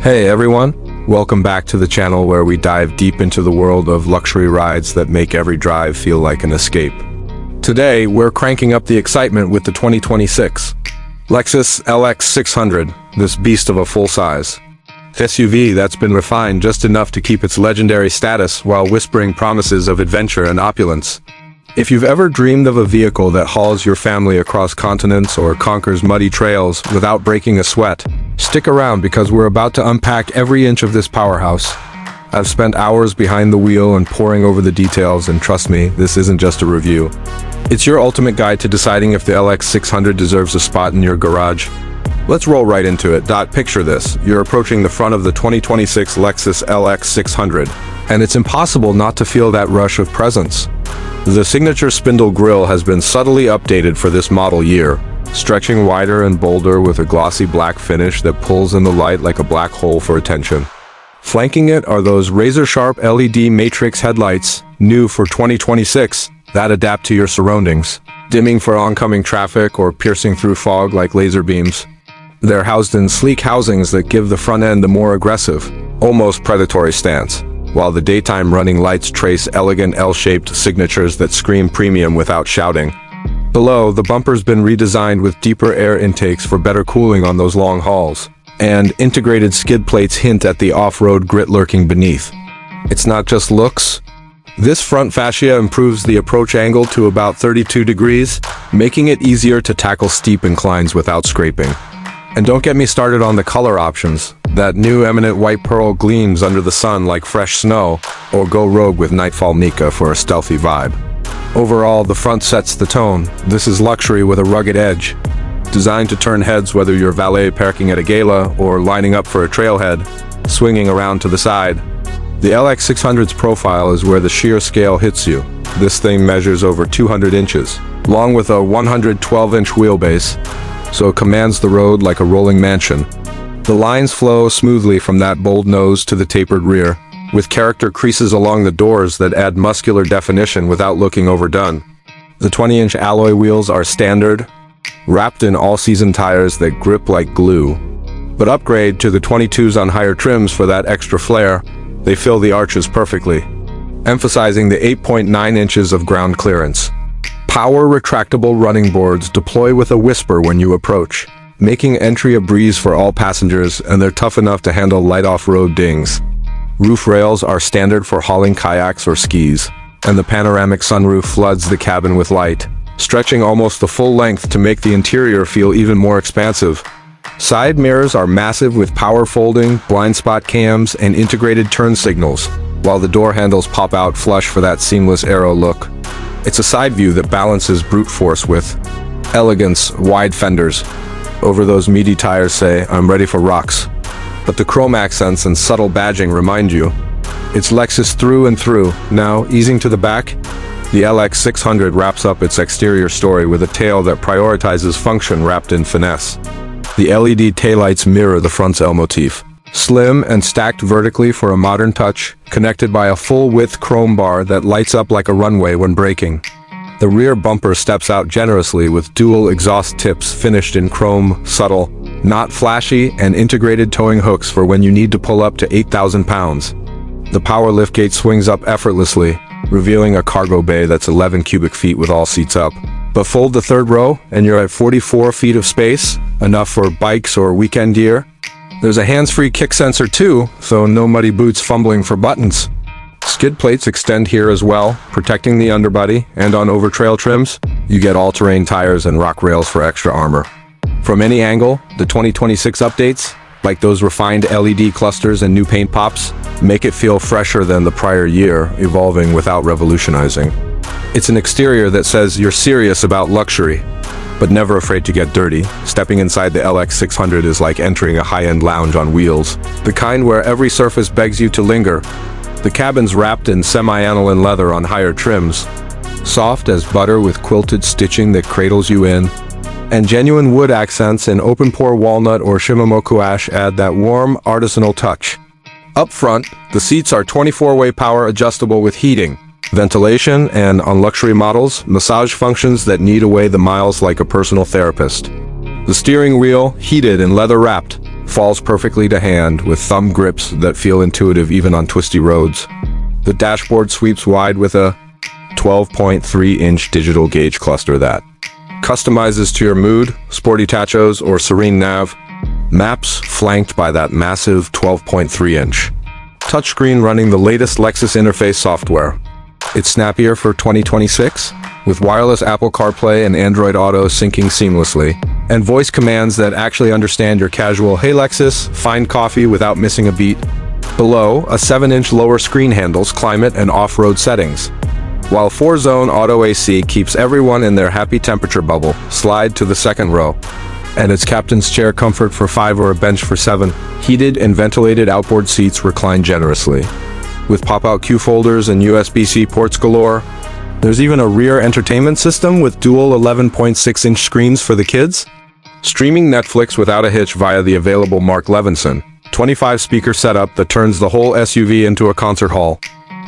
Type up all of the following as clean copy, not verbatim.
Hey everyone, welcome back to the channel where we dive deep into the world of luxury rides that make every drive feel like an escape. Today, we're cranking up the excitement with the 2026 Lexus LX 600, this beast of a full-size SUV that's been refined just enough to keep its legendary status while whispering promises of adventure and opulence. If you've ever dreamed of a vehicle that hauls your family across continents or conquers muddy trails without breaking a sweat, stick around because we're about to unpack every inch of this powerhouse. I've spent hours behind the wheel and poring over the details, and trust me, this isn't just a review. It's your ultimate guide to deciding if the LX 600 deserves a spot in your garage. Let's roll right into it. Picture this. You're approaching the front of the 2026 Lexus LX 600, and it's impossible not to feel that rush of presence. The signature spindle grille has been subtly updated for this model year, stretching wider and bolder with a glossy black finish that pulls in the light like a black hole for attention. Flanking it are those razor-sharp LED matrix headlights, new for 2026, that adapt to your surroundings, dimming for oncoming traffic or piercing through fog like laser beams. They're housed in sleek housings that give the front end a more aggressive, almost predatory stance, while the daytime running lights trace elegant L-shaped signatures that scream premium without shouting. Below, the bumper's been redesigned with deeper air intakes for better cooling on those long hauls, and integrated skid plates hint at the off-road grit lurking beneath. It's not just looks. This front fascia improves the approach angle to about 32 degrees, making it easier to tackle steep inclines without scraping. And don't get me started on the color options. That new eminent white pearl gleams under the sun like fresh snow, or go rogue with Nightfall Nika for a stealthy vibe. Overall, the front sets the tone. This is luxury with a rugged edge, designed to turn heads whether you're valet parking at a gala or lining up for a trailhead, swinging around to the side. The LX 600's profile is where the sheer scale hits you. This thing measures over 200 inches, long with a 112-inch wheelbase, so it commands the road like a rolling mansion. The lines flow smoothly from that bold nose to the tapered rear, with character creases along the doors that add muscular definition without looking overdone. The 20-inch alloy wheels are standard, wrapped in all-season tires that grip like glue. But upgrade to the 22s on higher trims for that extra flair. They fill the arches perfectly, emphasizing the 8.9 inches of ground clearance. Power retractable running boards deploy with a whisper when you approach, making entry a breeze for all passengers, and they're tough enough to handle light off-road dings. Roof rails are standard for hauling kayaks or skis, and the panoramic sunroof floods the cabin with light, stretching almost the full length to make the interior feel even more expansive. Side mirrors are massive with power folding, blind spot cams, and integrated turn signals, while the door handles pop out flush for that seamless aero look. It's a side view that balances brute force with elegance. Wide fenders over those meaty tires say, "I'm ready for rocks." But the chrome accents and subtle badging remind you, it's Lexus through and through. Now, easing to the back, the LX 600 wraps up its exterior story with a tail that prioritizes function wrapped in finesse. The LED taillights mirror the front's L motif, slim and stacked vertically for a modern touch, connected by a full-width chrome bar that lights up like a runway when braking. The rear bumper steps out generously with dual exhaust tips finished in chrome, subtle, not flashy, and integrated towing hooks for when you need to pull up to 8,000 pounds. The power liftgate swings up effortlessly, revealing a cargo bay that's 11 cubic feet with all seats up. But fold the third row, and you're at 44 feet of space, enough for bikes or weekend gear. There's a hands-free kick sensor too, so no muddy boots fumbling for buttons. Skid plates extend here as well, protecting the underbody, and on over-trail trims, you get all-terrain tires and rock rails for extra armor. From any angle, the 2026 updates, like those refined LED clusters and new paint pops, make it feel fresher than the prior year, evolving without revolutionizing. It's an exterior that says you're serious about luxury, but never afraid to get dirty. Stepping inside the LX 600 is like entering a high-end lounge on wheels, the kind where every surface begs you to linger. The cabin's wrapped in semi-aniline leather on higher trims, soft as butter with quilted stitching that cradles you in, and genuine wood accents in open-pore walnut or shimomoku ash add that warm, artisanal touch. Up front, the seats are 24-way power adjustable with heating, ventilation, and, on luxury models, massage functions that knead away the miles like a personal therapist. The steering wheel, heated and leather-wrapped, falls perfectly to hand with thumb grips that feel intuitive even on twisty roads. The dashboard sweeps wide with a 12.3-inch digital gauge cluster that customizes to your mood, sporty tachos, or serene nav. Maps flanked by that massive 12.3-inch touchscreen running the latest Lexus interface software. It's snappier for 2026, with wireless Apple CarPlay and Android Auto syncing seamlessly, and voice commands that actually understand your casual "Hey Lexus, find coffee" without missing a beat. Below, a 7-inch lower screen handles climate and off-road settings, while 4-zone auto AC keeps everyone in their happy temperature bubble. Slide to the second row, and its captain's chair comfort for 5 or a bench for 7. Heated and ventilated outboard seats recline generously, with pop-out Q folders and USB-C ports galore. There's even a rear entertainment system with dual 11.6-inch screens for the kids. Streaming Netflix without a hitch via the available Mark Levinson 25-speaker setup that turns the whole SUV into a concert hall.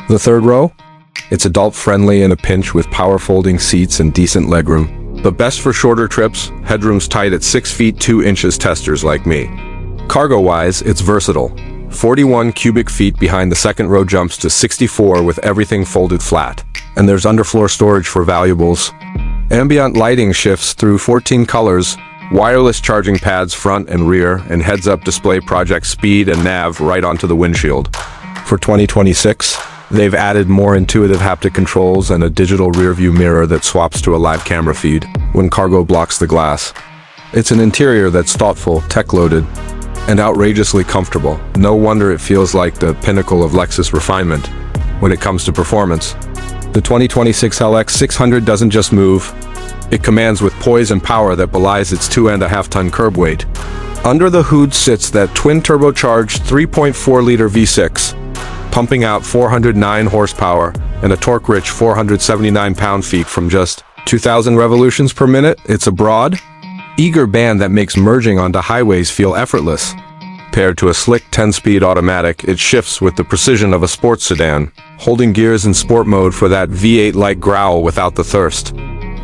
The third row? It's adult-friendly in a pinch with power-folding seats and decent legroom, but best for shorter trips. Headroom's tight at 6 feet 2 inches testers like me. Cargo-wise, it's versatile. 41 cubic feet behind the second row jumps to 64 with everything folded flat. And there's underfloor storage for valuables. Ambient lighting shifts through 14 colors, wireless charging pads front and rear, and heads-up display projects speed and nav right onto the windshield. For 2026, they've added more intuitive haptic controls and a digital rear-view mirror that swaps to a live camera feed when cargo blocks the glass. It's an interior that's thoughtful, tech-loaded, and outrageously comfortable. No wonder it feels like the pinnacle of Lexus refinement when it comes to performance. The 2026 LX 600 doesn't just move, it commands with poise and power that belies its 2.5-ton curb weight. Under the hood sits that twin-turbocharged 3.4-liter V6, pumping out 409 horsepower and a torque-rich 479 pound-feet from just 2,000 revolutions per minute. It's a broad, eager band that makes merging onto highways feel effortless. Paired to a slick 10-speed automatic, it shifts with the precision of a sports sedan, holding gears in sport mode for that V8-like growl without the thirst.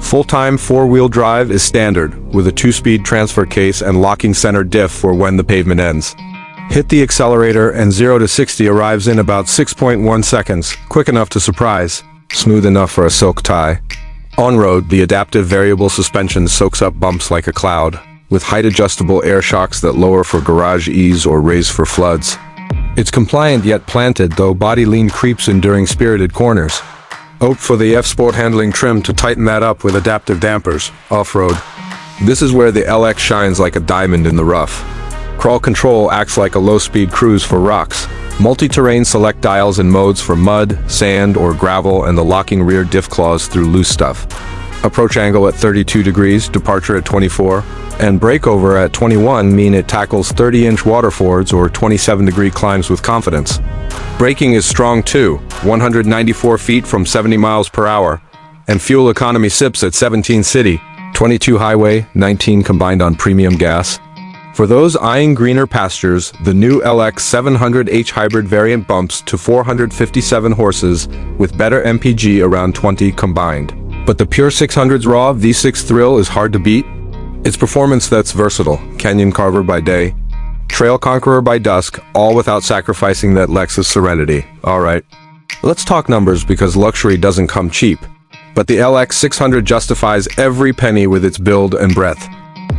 Full-time 4-wheel drive is standard, with a 2-speed transfer case and locking center diff for when the pavement ends. Hit the accelerator and 0 to 60 arrives in about 6.1 seconds, quick enough to surprise, smooth enough for a silk tie. On-road, the adaptive variable suspension soaks up bumps like a cloud, with height-adjustable air shocks that lower for garage ease or raise for floods. It's compliant yet planted, though body lean creeps in during spirited corners. Opt for the F-Sport handling trim to tighten that up with adaptive dampers, off-road. This is where the LX shines like a diamond in the rough. Crawl control acts like a low-speed cruise for rocks. Multi-terrain select dials and modes for mud, sand, or gravel, and the locking rear diff claws through loose stuff. Approach angle at 32 degrees, departure at 24, and breakover at 21 mean it tackles 30-inch waterfords or 27-degree climbs with confidence. Braking is strong too, 194 feet from 70 miles per hour, and fuel economy sips at 17 city, 22 highway, 19 combined on premium gas. For those eyeing greener pastures, the new LX 700H hybrid variant bumps to 457 horses with better MPG around 20 combined. But the pure 600's raw V6 thrill is hard to beat. It's performance that's versatile, canyon carver by day, trail conqueror by dusk, all without sacrificing that Lexus serenity. Alright, let's talk numbers because luxury doesn't come cheap. But the LX 600 justifies every penny with its build and breadth.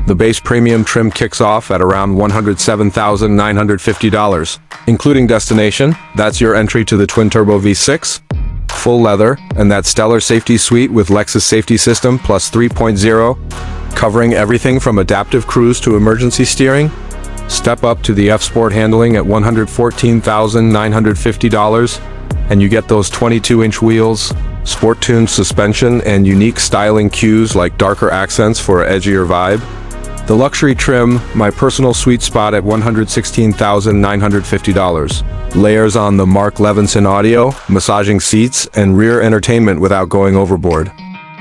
The base premium trim kicks off at around $107,950, including destination. That's your entry to the twin-turbo V6. Full leather, and that stellar safety suite with Lexus Safety System Plus 3.0, covering everything from adaptive cruise to emergency steering. Step up to the F-Sport handling at $114,950, and you get those 22-inch wheels, sport-tuned suspension, and unique styling cues like darker accents for an edgier vibe. The luxury trim, my personal sweet spot at $116,950. Layers on the Mark Levinson audio, massaging seats, and rear entertainment without going overboard.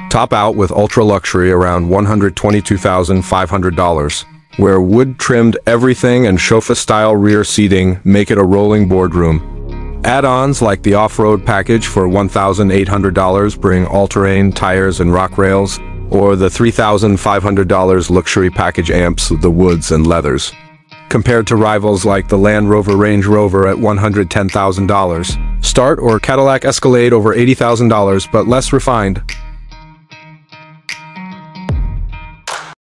Top out with ultra luxury around $122,500, where wood-trimmed everything and chauffeur-style rear seating make it a rolling boardroom. Add-ons like the off-road package for $1,800 bring all-terrain tires and rock rails, or the $3,500 luxury package amps, the woods and leathers. compared to rivals like the Land Rover Range Rover at $110,000. Start or Cadillac Escalade over $80,000 but less refined.